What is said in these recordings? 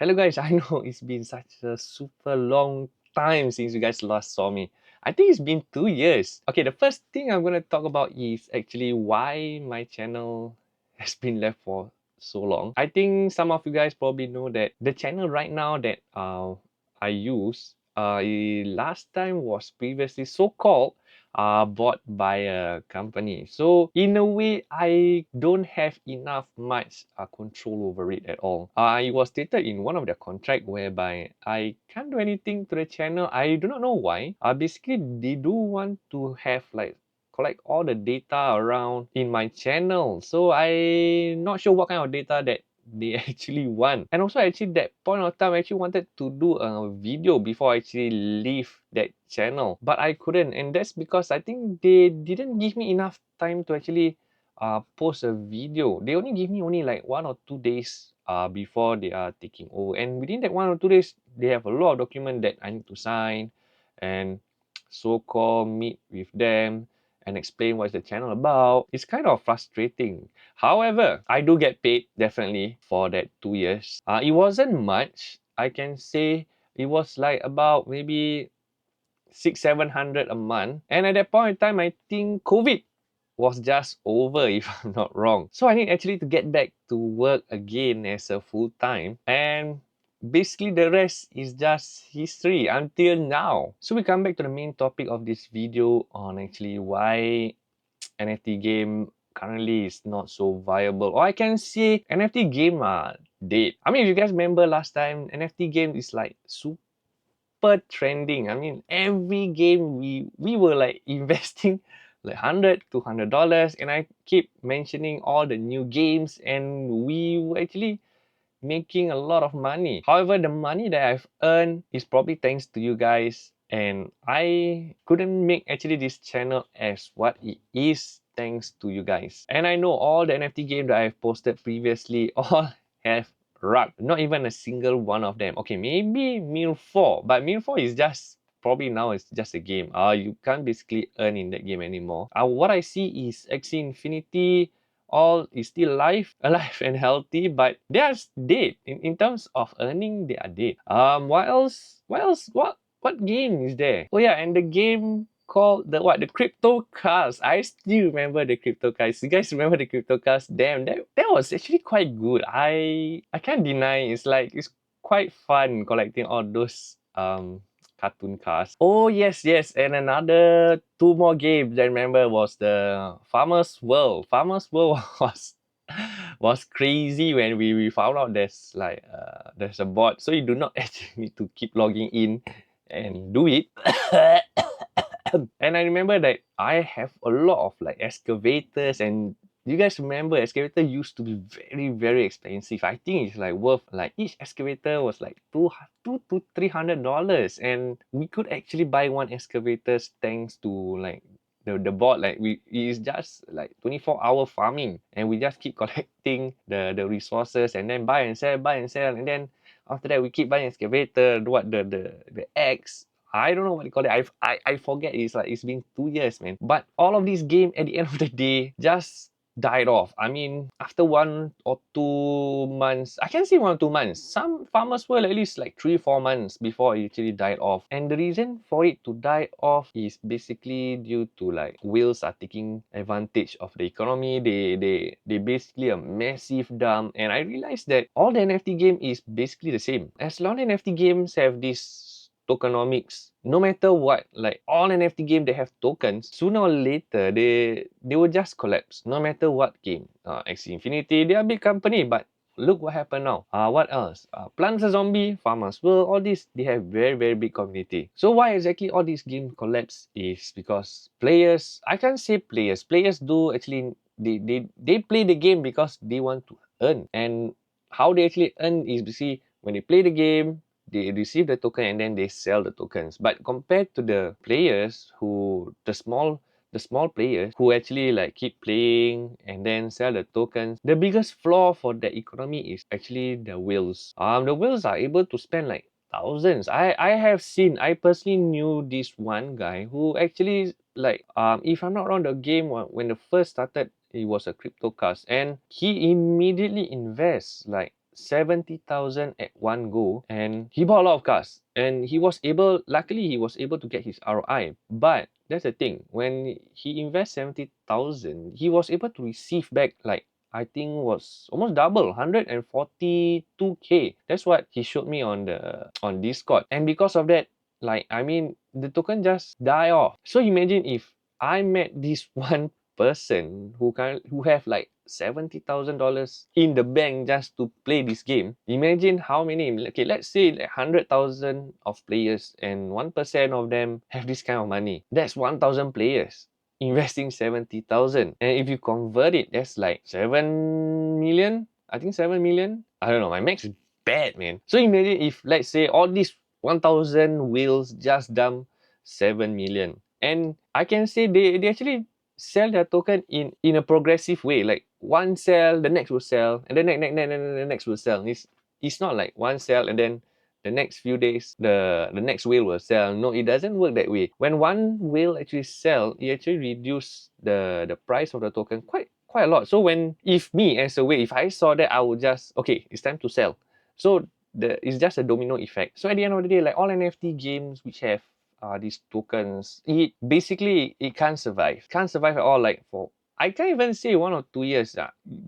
Hello guys, I know it's been such a super long time since you guys last saw me. I think it's been 2 years. Okay, the first thing I'm gonna talk about is actually why my channel has been left for so long. I think some of you guys probably know that the channel right now that I use last time was previously so-called bought by a company. So in a way, I don't have enough much control over it at all. I was stated in one of the contract whereby I can't do anything to the channel. I do not know why. Basically, they do want to have like collect all the data around in my channel. So I'm not sure what kind of data that they actually want. And also actually that point of time I actually wanted to do a video before I actually leave that channel, but I couldn't, and that's because I think they didn't give me enough time to actually post a video. They only give me only like 1 or 2 days before they are taking over, and within that 1 or 2 days they have a lot of document that I need to sign and so-called meet with them and explain what's the channel about. It's kind of frustrating. However, I do get paid definitely for that 2 years. It wasn't much. I can say it was like about maybe 600-700 a month. And at that point in time, I think COVID was just over, if I'm not wrong. So I need actually to get back to work again as a full time. And basically the rest is just history until now. So we come back to the main topic of this video on actually why NFT game currently is not so viable, or I can say NFT game are dead. I mean, if you guys remember last time, NFT game is like super trending. I mean, every game we were like investing like $100 and I keep mentioning all the new games, and we were actually making a lot of money. However, the money that I've earned is probably thanks to you guys, and I couldn't make actually this channel as what it is thanks to you guys. And I know all the NFT games that I've posted previously all have rug. Not even a single one of them. Okay, maybe Mill 4, but Mill 4 is just probably now it's just a game. You can't basically earn in that game anymore. What I see is Axie Infinity all is still alive and healthy, but they are dead. In terms of earning, they are dead. What else? What game is there? Oh yeah, and the game called the crypto cars. I still remember the crypto cars. You guys remember the crypto cars? Damn, that was actually quite good. I can't deny it's quite fun collecting all those cartoon cars. Oh yes, yes, and another two more games I remember was the Farmer's World. Farmer's World was crazy when we found out there's a bot, so you do not actually need to keep logging in and do it. And I remember that I have a lot of like excavators, and you guys remember excavator used to be very expensive. I think it's like worth like each excavator was like two to $300, and we could actually buy one excavator thanks to like the bot. Like it's just like 24-hour farming, and we just keep collecting the resources and then buy and sell, and then after that we keep buying excavator, the X. I don't know what you call it. I forget. It's been 2 years, man. But all of these game at the end of the day just died off. I mean, after 1 or 2 months, I can say 1 or 2 months. Some farmers were at least like 3-4 months before it actually died off. And the reason for it to die off is basically due to like whales are taking advantage of the economy. They basically a massive dump. And I realized that all the NFT game is basically the same. As long as NFT games have this tokenomics, no matter what, like all NFT game they have tokens, sooner or later they will just collapse, no matter what game. Axie Infinity, they are a big company, but look what happened now. What else? Plants a Zombie, Farmers World, all these, they have very big community. So why exactly all these games collapse is because players, I can't say players do actually, they play the game because they want to earn. And how they actually earn is basically when they play the game, they receive the token and then they sell the tokens. But compared to the players the small players who actually like keep playing and then sell the tokens, the biggest flaw for the economy is actually the whales. The whales are able to spend like thousands. I personally knew this one guy who actually like if I'm not wrong, the game when the first started, it was a crypto cast, and he immediately invests like 70,000 at one go, and he bought a lot of cars, and luckily he was able to get his ROI. But that's the thing, when he invests 70,000, he was able to receive back, like, I think was almost double, 142k. That's what he showed me on Discord. And because of that, like, I mean, the token just die off. So imagine if I met this one person who have like $70,000 in the bank just to play this game. Imagine how many, okay, let's say like 100,000 of players, and 1% of them have this kind of money. That's 1,000 players investing 70,000. And if you convert it, that's like 7 million. I think 7 million. I don't know. My max is bad, man. So imagine if, let's say, all these 1,000 whales just dump 7 million. And I can say they actually sell their token in a progressive way. Like one sell, the next will sell, and the next will sell. It's not like one sell and then the next few days the next whale will sell. No, it doesn't work that way. When one whale actually sell, it actually reduce the price of the token quite a lot. So if me as a whale, if I saw that, I would just, okay, it's time to sell. So it's just a domino effect. So at the end of the day, like all NFT games which have these tokens, it can't survive. Can't survive at all. Like for, I can't even say 1 or 2 years.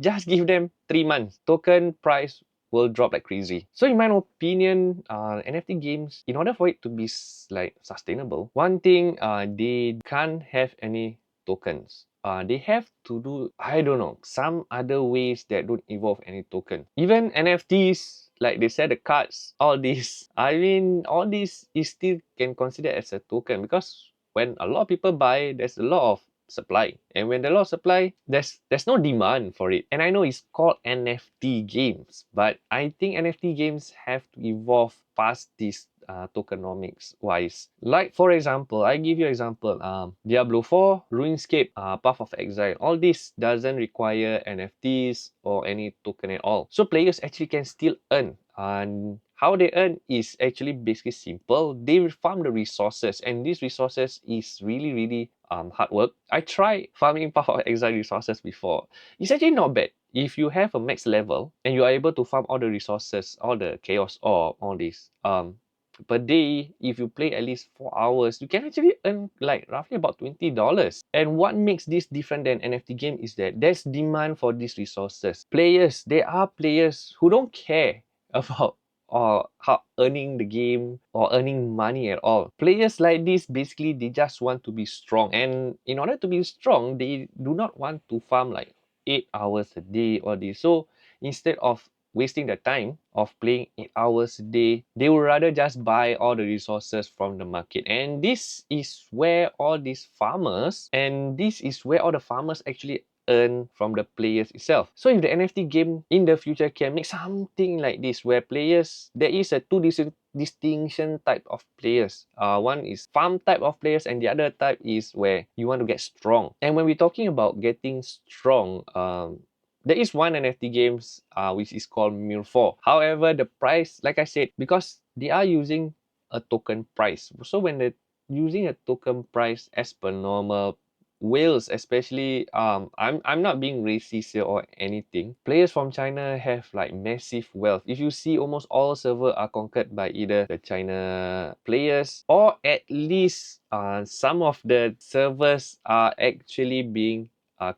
Just give them 3 months. Token price will drop like crazy. So in my opinion, NFT games, in order for it to be like sustainable, one thing, they can't have any tokens. They have to do, I don't know, some other ways that don't involve any token. Even NFTs, like they said, the cards, all this, I mean, all this is still can consider as a token, because when a lot of people buy, there's a lot of supply, and when there's a lot of supply, there's no demand for it. And I know it's called NFT games, but I think NFT games have to evolve past this tokenomics wise. Like for example, I give you an example, Diablo 4, RuneScape, Path of Exile, all this doesn't require NFTs or any token at all. So players actually can still earn, and how they earn is actually basically simple. They farm the resources, and these resources is really hard work. I tried farming Path of Exile resources before. It's actually not bad. If you have a max level and you are able to farm all the resources, all the chaos ore, all this, per day, if you play at least 4 hours, you can actually earn like roughly about $20. And what makes this different than NFT game is that there's demand for these resources. There are players who don't care about or how earning the game or earning money at all. Players like this, basically, they just want to be strong. And in order to be strong, they do not want to farm like 8 hours a day or this. So instead of wasting the time of playing 8 hours a day, they would rather just buy all the resources from the market. And this is where all these farmers, and this is where all the farmers actually earn from the players itself. So if the NFT game in the future can make something like this, where players, there is a two distinction type of players. One is farm type of players, and the other type is where you want to get strong. And when we're talking about getting strong, there is one NFT games which is called Mil4. However, the price, like I said, because they are using a token price. So when they're using a token price as per normal, whales especially, I'm not being racist here or anything. Players from China have like massive wealth. If you see, almost all servers are conquered by either the China players, or at least some of the servers are actually being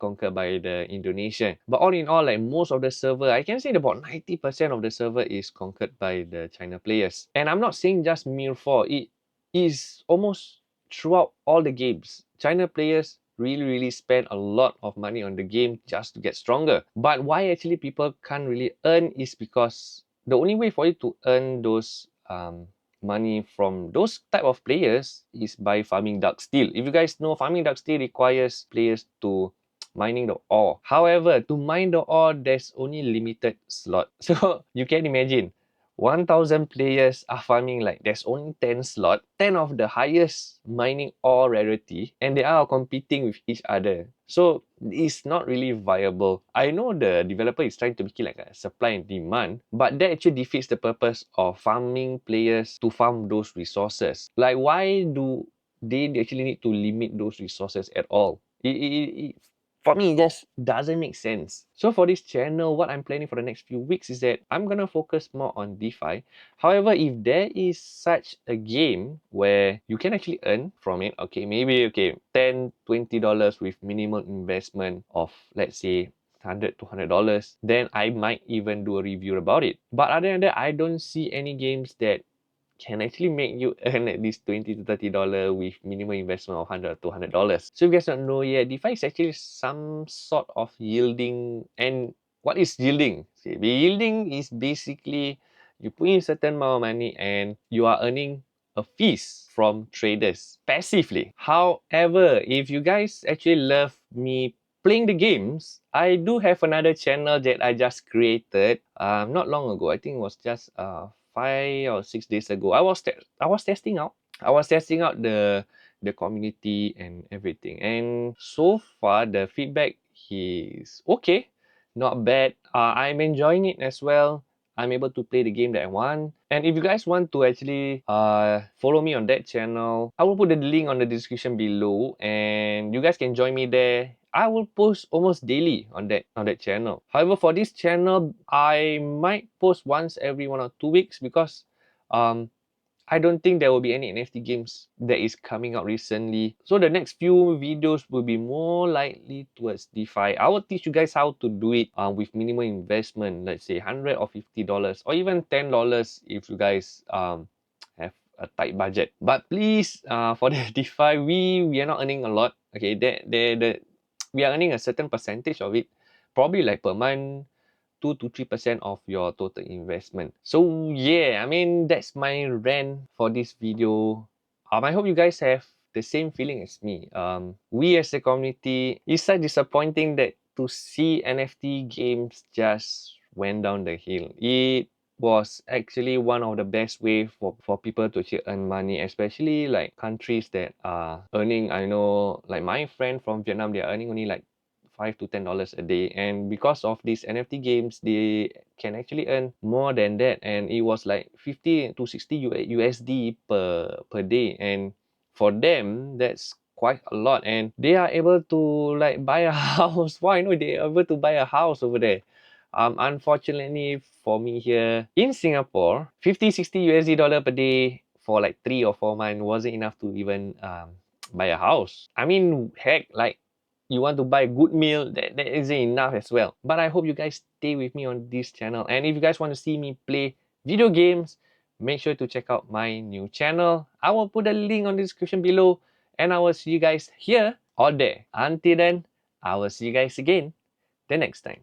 conquered by the Indonesian. But all in all, like most of the server, I can say about 90% of the server is conquered by the China players. And I'm not saying just Mir4, it is almost throughout all the games. China players really spend a lot of money on the game just to get stronger. But why actually people can't really earn is because the only way for you to earn those money from those type of players is by farming dark steel. If you guys know, farming dark steel requires players to mining the ore. However, to mine the ore, there's only limited slot. So you can imagine, 1,000 players are farming, like there's only 10 slot, 10 of the highest mining ore rarity, and they are competing with each other. So it's not really viable. I know the developer is trying to make it like a supply and demand, but that actually defeats the purpose of farming players to farm those resources. Like, why do they actually need to limit those resources at all? For me, it just doesn't make sense. So for this channel, what I'm planning for the next few weeks is that I'm gonna focus more on DeFi. However, if there is such a game where you can actually earn from it, okay, maybe okay, $10, $20 with minimal investment of, let's say, $100 to $200, then I might even do a review about it. But other than that, I don't see any games that can actually make you earn at least $20 to $30 with minimum investment of $100 to $200. So if you guys don't know yet, DeFi is actually some sort of yielding. And what is yielding? See, yielding is basically you put in a certain amount of money and you are earning a fees from traders passively. However, if you guys actually love me playing the games, I do have another channel that I just created not long ago. I think it was just 5 or 6 days ago. I was testing out. I was testing out the community and everything. And so far the feedback is okay, not bad. I'm enjoying it as well. I'm able to play the game that I want. And if you guys want to actually follow me on that channel, I will put the link on the description below and you guys can join me there. I will post almost daily on that channel. However, for this channel, I might post once every 1 or 2 weeks because I don't think there will be any NFT games that is coming out recently. So the next few videos will be more likely towards DeFi. I will teach you guys how to do it with minimal investment, let's say $100 or $50 or even $10 if you guys have a tight budget. But please, for the DeFi, we are not earning a lot. Okay, we are earning a certain percentage of it, probably like per month, 2 to 3% of your total investment. So yeah, I mean, that's my rant for this video. I hope you guys have the same feeling as me. We as a community, it's so disappointing that to see NFT games just went down the hill. It was actually one of the best way for people to actually earn money, especially like countries that are earning, I know like my friend from Vietnam, they are earning only like $5 to $10 a day, and because of these NFT games they can actually earn more than that, and it was like 50 to 60 USD per day, and for them that's quite a lot, and they are able to like buy a house. Why no, they are able to buy a house over there. Unfortunately for me here in Singapore, 50 60 USD dollar per day for like 3 or 4 months wasn't enough to even buy a house. I mean, heck, like you want to buy a good meal, that isn't enough as well. But I hope you guys stay with me on this channel. And if you guys want to see me play video games, make sure to check out my new channel. I will put a link on the description below. And I will see you guys here or there. Until then, I will see you guys again the next time.